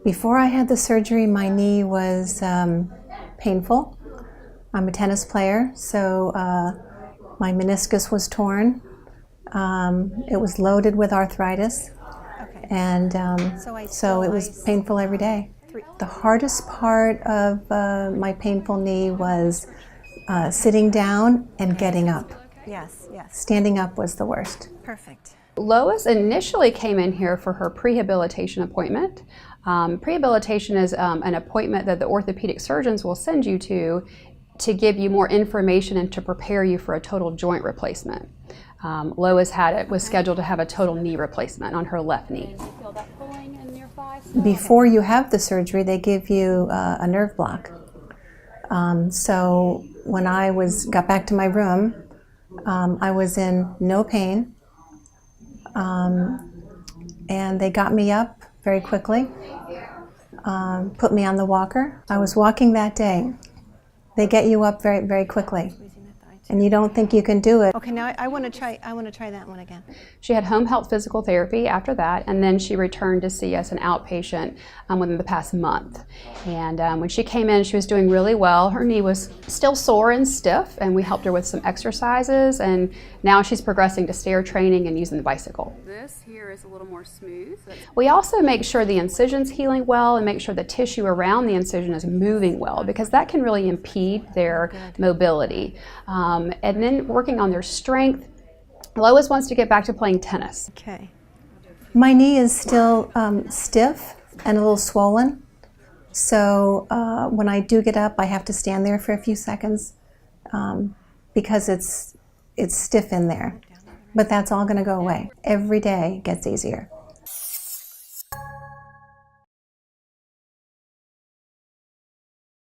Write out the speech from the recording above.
Before I had the surgery, my knee was painful. I'm a tennis player, so my meniscus was torn. It was loaded with arthritis, Okay. and so it was painful every day. The hardest part of my painful knee was sitting down and getting up. Yes, yes. Standing up was the worst. Perfect. Lois initially came in here for her prehabilitation appointment. Prehabilitation is an appointment that the orthopedic surgeons will send you to give you more information and to prepare you for a total joint replacement. Lois was scheduled to have a total knee replacement on her left knee. Do you feel that pulling in your thigh? Before you have the surgery, they give you a nerve block. So when I got back to my room, I was in no pain, and they got me up very quickly, put me on the walker. I was walking that day. They get you up very, very quickly, and you don't think you can do it. Okay, now I want to try that one again. She had home health physical therapy after that, and then she returned to see us an outpatient within the past month. And when she came in, she was doing really well. Her knee was still sore and stiff, and we helped her with some exercises, and now she's progressing to stair training and using the bicycle. This here is a little more smooth. We also make sure the incision's healing well and make sure the tissue around the incision is moving well, because that can really impede their mobility. And then working on their strength. Lois wants to get back to playing tennis. Okay. My knee is still stiff and a little swollen, so when I do get up, I have to stand there for a few seconds because it's stiff in there. But that's all going to go away. Every day gets easier.